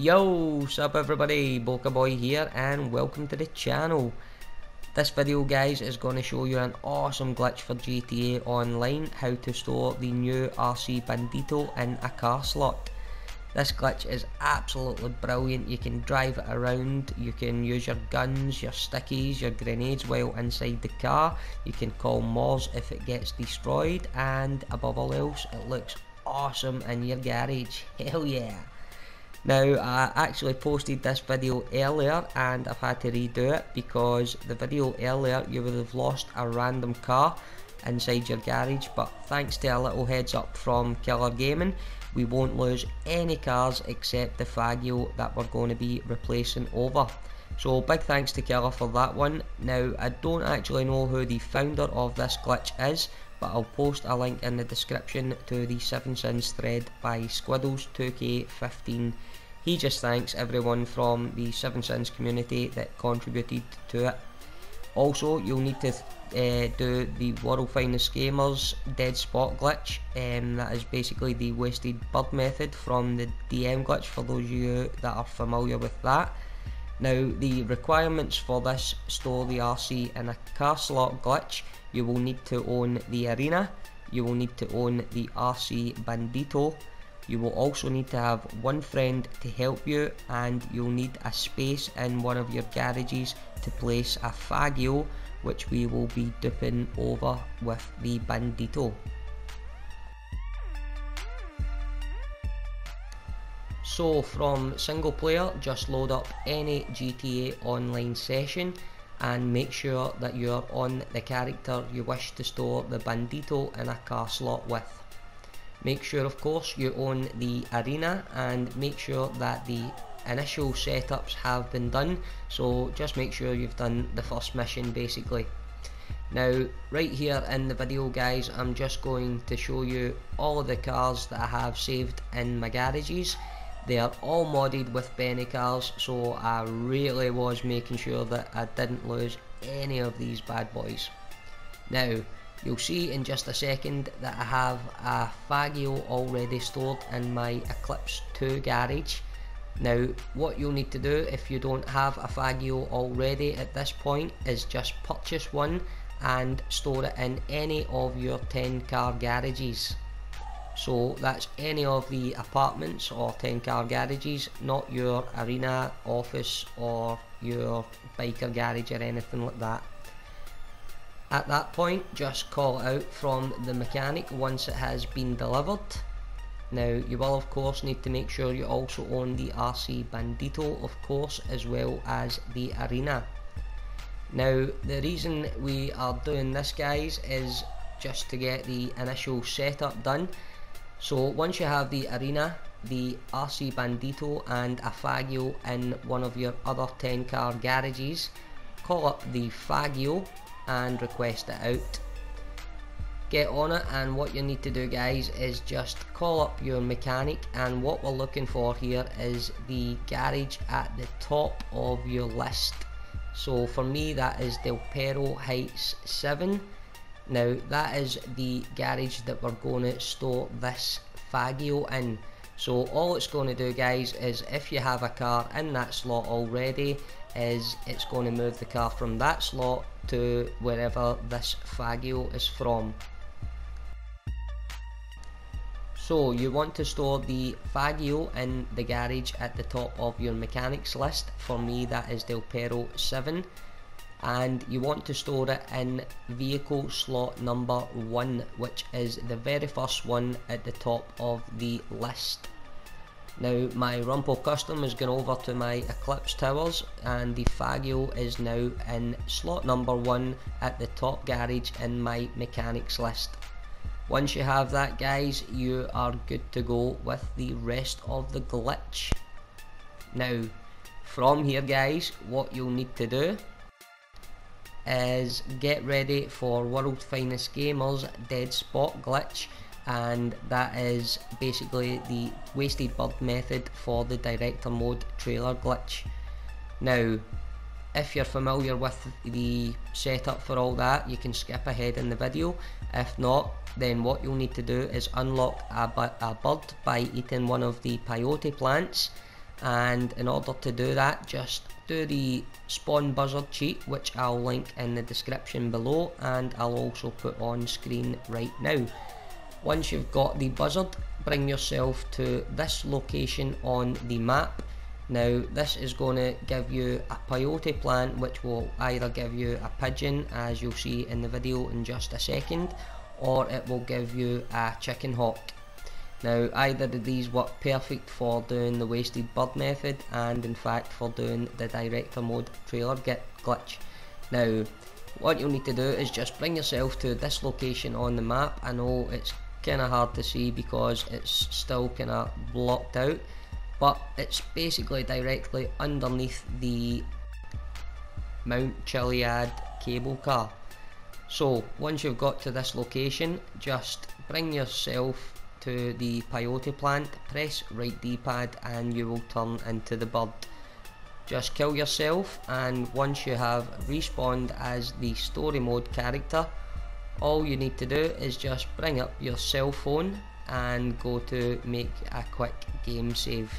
Yo, sup everybody, Boca Bhoy here and welcome to the channel. This video guys is going to show you an awesome glitch for GTA Online, how to store the new RC Bandito in a car slot. This glitch is absolutely brilliant. You can drive it around, you can use your guns, your stickies, your grenades while inside the car, you can call Moors if it gets destroyed, and above all else it looks awesome in your garage. Hell yeah! Now, I actually posted this video earlier and I've had to redo it because the video earlier you would have lost a random car inside your garage, but thanks to a little heads up from KillerGaming, we won't lose any cars except the Fagio that we're going to be replacing over. So big thanks to Killer for that one. Now, I don't actually know who the founder of this glitch is, but I'll post a link in the description to the 7 Sins thread by Squiddles2K15. He just thanks everyone from the 7 Sins community that contributed to it. Also, you'll need to do the World Finest Gamers dead spot glitch. That is basically the wasted bird method from the DM glitch for those of you that are familiar with that. Now, the requirements for this store the RC in a car slot glitch: you will need to own the arena, you will need to own the RC Bandito, you will also need to have one friend to help you, and you'll need a space in one of your garages to place a Fagio, which we will be duping over with the Bandito. So from single player, just load up any GTA Online session and make sure that you're on the character you wish to store the Bandito in a car slot with. Make sure of course you own the arena and make sure that the initial setups have been done, so just make sure you've done the first mission basically. Now right here in the video guys, I'm just going to show you all of the cars that I have saved in my garages. They are all modded with Benny cars, so I really was making sure that I didn't lose any of these bad boys. Now, you'll see in just a second that I have a Fagio already stored in my Eclipse 2 garage. Now, what you'll need to do if you don't have a Fagio already at this point is just purchase one and store it in any of your 10 car garages. So that's any of the apartments or 10 car garages, not your arena, office or your biker garage or anything like that. At that point, just call it out from the mechanic once it has been delivered. Now, you will of course need to make sure you also own the RC Bandito of course, as well as the arena. Now, the reason we are doing this guys is just to get the initial setup done. So once you have the arena, the RC Bandito and a Fagio in one of your other 10 car garages, call up the Fagio and request it out. Get on it, and what you need to do guys is just call up your mechanic, and what we're looking for here is the garage at the top of your list. So for me that is Del Perro Heights 7. Now that is the garage that we're going to store this Fagio in. So all it's going to do guys is, if you have a car in that slot already, is it's going to move the car from that slot to wherever this Fagio is from. So you want to store the Fagio in the garage at the top of your mechanics list. For me that is Del Perro 7. And you want to store it in vehicle slot number 1, which is the very first one at the top of the list. Now my Rumple custom has gone over to my Eclipse towers, and the Fagio is now in slot number 1 at the top garage in my mechanics list. Once you have that guys, you are good to go with the rest of the glitch. Now from here guys, what you'll need to do is get ready for World Finest Gamers dead spot glitch, and that is basically the wasted bird method for the director mode trailer glitch. Now, if you're familiar with the setup for all that, you can skip ahead in the video. If not, then what you'll need to do is unlock a bird by eating one of the peyote plants, and in order to do that, just do the spawn Buzzard cheat, which I'll link in the description below, and I'll also put on screen right now. Once you've got the Buzzard, bring yourself to this location on the map. Now this is going to give you a peyote plant, which will either give you a pigeon, as you'll see in the video in just a second, or it will give you a chicken hawk. Now either of these work perfect for doing the wasted bird method, and in fact for doing the director mode trailer glitch. Now what you'll need to do is just bring yourself to this location on the map. I know it's kind of hard to see because it's still kind of blocked out, but it's basically directly underneath the Mount Chiliad cable car. So once you've got to this location, just bring yourself to the peyote plant, press right D-pad, and you will turn into the bird. Just kill yourself, and once you have respawned as the story mode character, all you need to do is just bring up your cell phone and go to make a quick game save.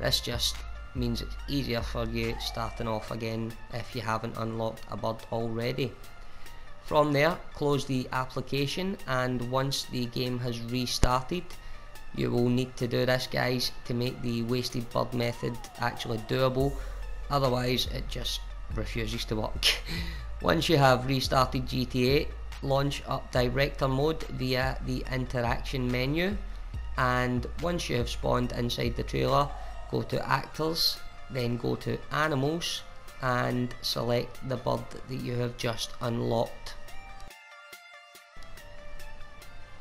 This just means it's easier for you starting off again if you haven't unlocked a bird already. From there, close the application, and once the game has restarted, you will need to do this, guys, to make the wasted bird method actually doable, otherwise it just refuses to work. Once you have restarted GTA, launch up director mode via the interaction menu, and once you have spawned inside the trailer, go to actors, then go to animals and select the bird that you have just unlocked.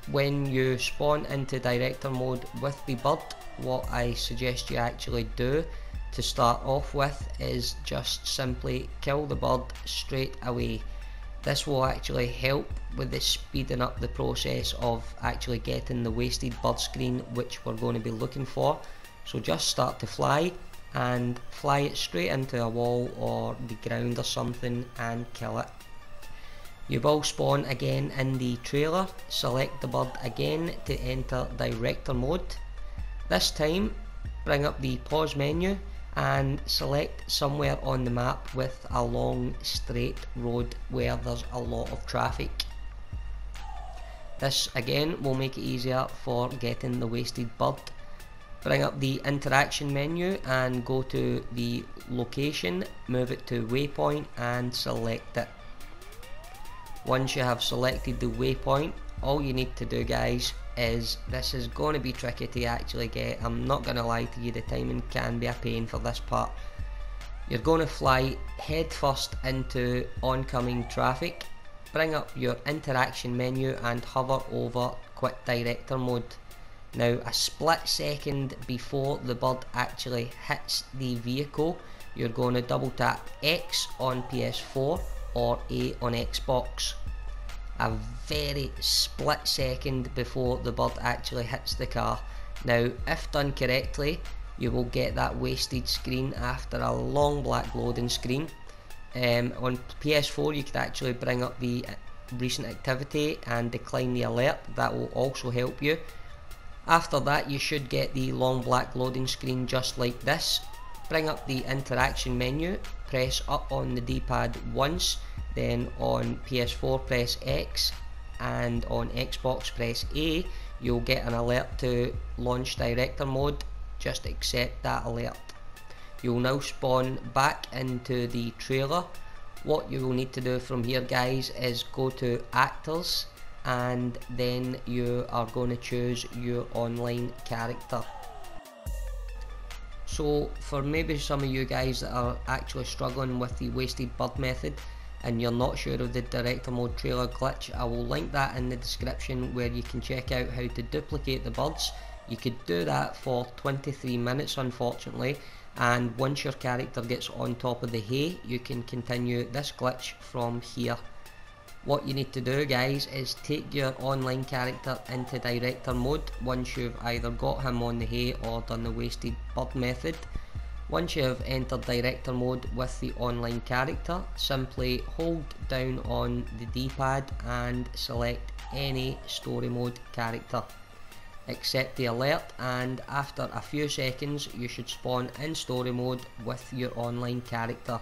When you spawn into director mode with the bird, what I suggest you actually do to start off with is just simply kill the bird straight away. This will actually help with the speeding up the process of actually getting the wasted bird screen, which we're going to be looking for. So just start to fly and fly it straight into a wall or the ground or something and kill it. You will spawn again in the trailer, select the bird again to enter director mode. This time bring up the pause menu and select somewhere on the map with a long straight road where there's a lot of traffic. This again will make it easier for getting the wasted bird. Bring up the interaction menu and go to the location, move it to waypoint and select it. Once you have selected the waypoint, all you need to do, guys, is this is going to be tricky to actually get. I'm not going to lie to you, the timing can be a pain for this part. You're going to fly head first into oncoming traffic, bring up your interaction menu and hover over quick director mode. Now a split second before the bird actually hits the vehicle, you're going to double tap X on PS4 or A on Xbox. A very split second before the bird actually hits the car. Now if done correctly, you will get that wasted screen after a long black loading screen. On PS4 you could actually bring up the recent activity and decline the alert, that will also help you. After that you should get the long black loading screen just like this. Bring up the interaction menu, press up on the D-pad once, then on PS4 press X and on Xbox press A. You'll get an alert to launch director mode, just accept that alert. You'll now spawn back into the trailer. What you will need to do from here, guys, is go to actors and then you are going to choose your online character. So for maybe some of you guys that are actually struggling with the wasted bird method and you're not sure of the director mode trailer glitch, I will link that in the description where you can check out how to duplicate the birds. You could do that for 23 minutes unfortunately, and once your character gets on top of the hay you can continue this glitch from here. What you need to do, guys, is take your online character into director mode once you've either got him on the hay or done the wasted bird method. Once you have entered director mode with the online character, simply hold down on the D-pad and select any story mode character. accept the alert, and after a few seconds you should spawn in story mode with your online character.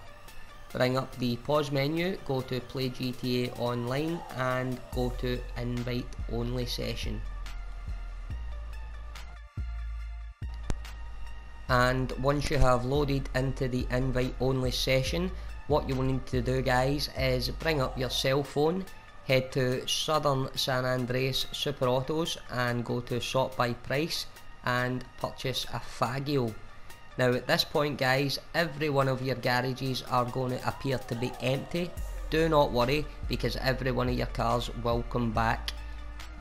Bring up the pause menu, go to play GTA Online and go to invite only session. And once you have loaded into the invite only session, what you will need to do, guys, is bring up your cell phone, head to Southern San Andreas Super Autos and go to sort by price and purchase a Fagio. Now at this point, guys, every one of your garages are going to appear to be empty. Do not worry, because every one of your cars will come back.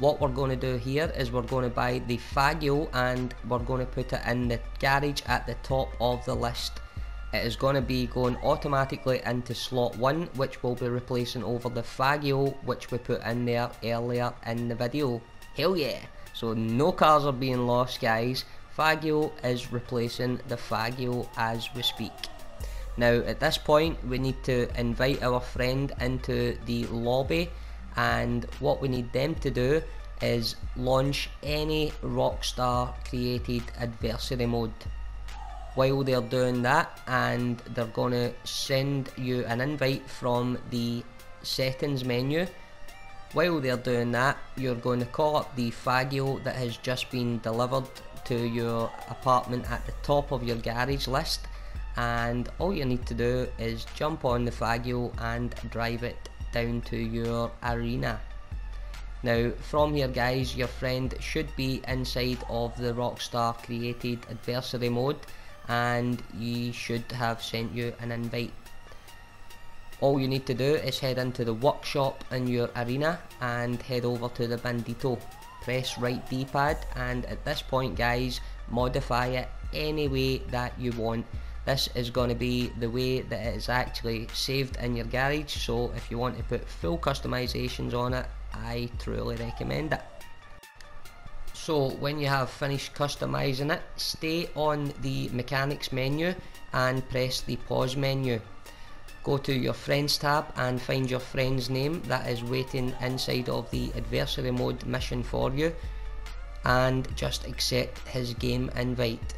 What we're going to do here is we're going to buy the Fagio and we're going to put it in the garage at the top of the list. It is going to be going automatically into slot 1, which will be replacing over the Fagio which we put in there earlier in the video. Hell yeah! So no cars are being lost, guys. Fagio is replacing the Fagio as we speak. Now at this point we need to invite our friend into the lobby, and what we need them to do is launch any Rockstar created adversary mode. While they're doing that, and they're going to send you an invite from the settings menu. While they're doing that, you're going to call up the Fagio that has just been delivered to your apartment at the top of your garage list, and all you need to do is jump on the Fagio and drive it down to your arena. Now from here, guys, your friend should be inside of the Rockstar created adversary mode and he should have sent you an invite. All you need to do is head into the workshop in your arena and head over to the Bandito. Press right D-pad, and at this point, guys, modify it any way that you want. This is going to be the way that it is actually saved in your garage, so if you want to put full customizations on it, I truly recommend it. So when you have finished customizing it, stay on the mechanics menu and press the pause menu. Go to your friends tab and find your friend's name that is waiting inside of the adversary mode mission for you, and just accept his game invite.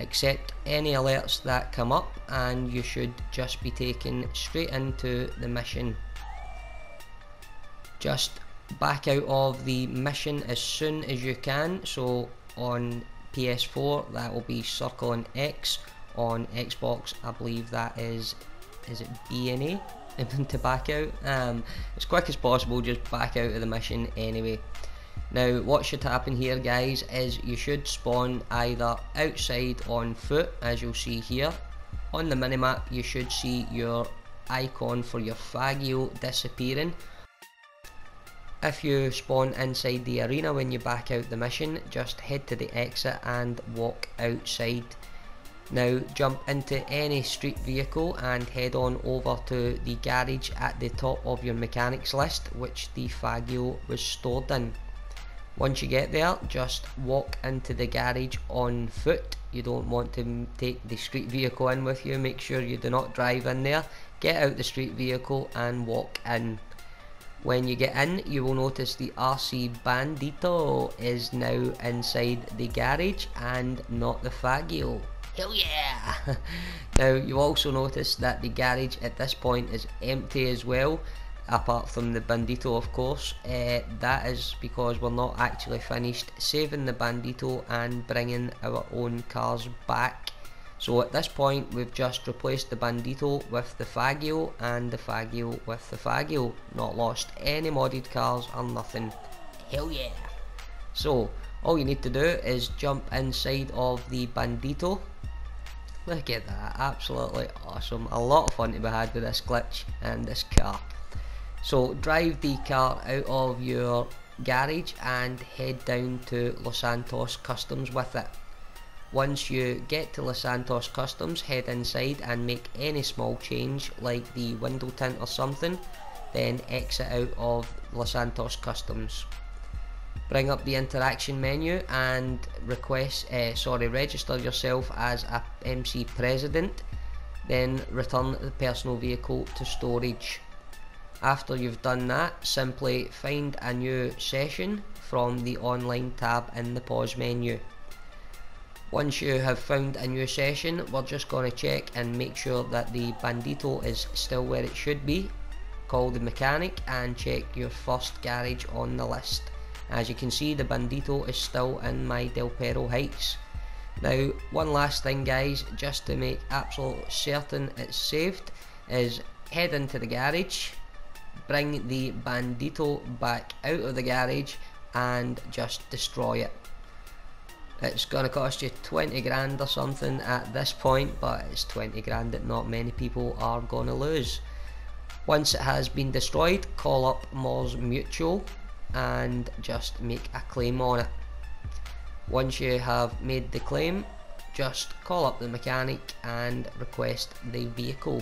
Accept any alerts that come up and you should just be taken straight into the mission. Just back out of the mission as soon as you can. So on PS4 that will be circle and X, on Xbox I believe that is it B and A to back out. As quick as possible, just back out of the mission anyway. Now what should happen here, guys, is you should spawn either outside on foot, as you'll see here. On the minimap you should see your icon for your Fagio disappearing. If you spawn inside the arena when you back out the mission, just head to the exit and walk outside. Now jump into any street vehicle and head on over to the garage at the top of your mechanics list, which the Fagio was stored in. Once you get there, just walk into the garage on foot. You don't want to take the street vehicle in with you. Make sure you do not drive in there. Get out the street vehicle and walk in. When you get in, you will notice the RC Bandito is now inside the garage and not the Fagio. Hell yeah! Now you also notice that the garage at this point is empty as well, apart from the Bandito, of course. That is because we're not actually finished saving the Bandito and bringing our own cars back. So at this point we've just replaced the Bandito with the Fagio and the Fagio with the Fagio. Not lost any modded cars or nothing. Hell yeah! So all you need to do is jump inside of the Bandito. Look at that, absolutely awesome. A lot of fun to be had with this glitch and this car. So drive the car out of your garage and head down to Los Santos Customs with it. Once you get to Los Santos Customs, head inside and make any small change like the window tint or something, then exit out of Los Santos Customs. Bring up the interaction menu and register yourself as a MC President, then return the personal vehicle to storage. After you've done that, simply find a new session from the online tab in the pause menu. Once you have found a new session, we're just going to check and make sure that the Bandito is still where it should be. Call the mechanic and check your first garage on the list. As you can see, the Bandito is still in my Del Perro Heights. Now, one last thing guys, just to make absolutely certain it's saved, is head into the garage, bring the Bandito back out of the garage and just destroy it. It's going to cost you 20 grand or something at this point, but it's 20 grand that not many people are going to lose. Once it has been destroyed, call up Mors Mutual and just make a claim on it. Once you have made the claim, just call up the mechanic and request the vehicle.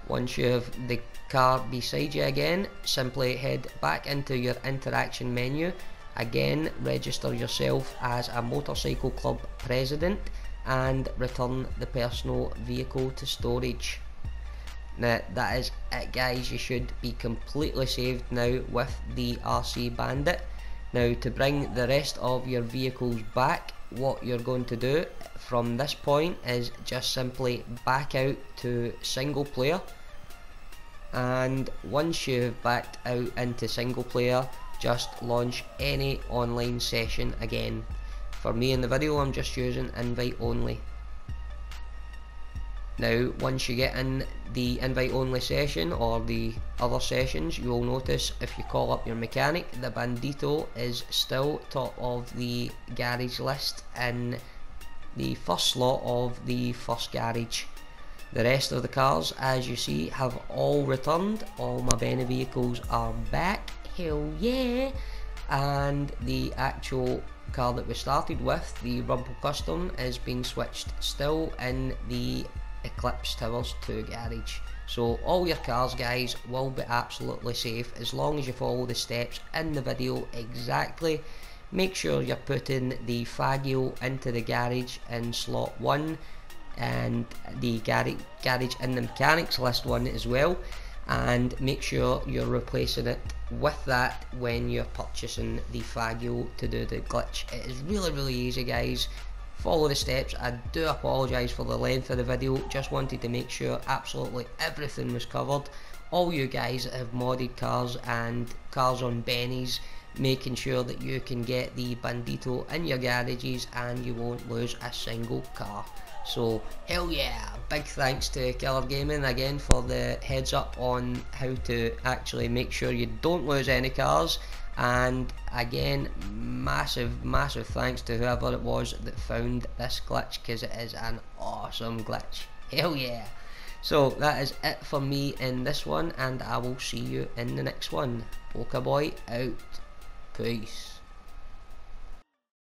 Once you have the car beside you again, simply head back into your interaction menu. Again, register yourself as a motorcycle club president and return the personal vehicle to storage. Now that is it guys, you should be completely saved now with the RC Bandit. Now to bring the rest of your vehicles back, what you're going to do from this point is just simply back out to single player, and once you've backed out into single player, just launch any online session again. For me in the video, I'm just using invite only. Now once you get in the invite only session or the other sessions, you will notice if you call up your mechanic, the Bandito is still top of the garage list in the first slot of the first garage. The rest of the cars, as you see, have all returned. All my Benny vehicles are back, hell yeah! And the actual car that we started with, the Rumble Custom, is being switched still in the Eclipse Towers 2 garage. So all your cars guys will be absolutely safe as long as you follow the steps in the video exactly. Make sure you're putting the Fagio into the garage in slot 1 and the garage in the mechanics list 1 as well, and make sure you're replacing it with that when you're purchasing the Fagio to do the glitch. It is really easy guys. Follow the steps. I do apologise for the length of the video, just wanted to make sure absolutely everything was covered. All you guys that have modded cars and cars on Benny's, making sure that you can get the Bandito in your garages and you won't lose a single car. So hell yeah, big thanks to KillerGaming again for the heads up on how to actually make sure you don't lose any cars. And again, massive thanks to whoever it was that found this glitch, because it is an awesome glitch. Hell yeah. So that is it for me in this one, and I will see you in the next one. Boca Bhoy out. Peace.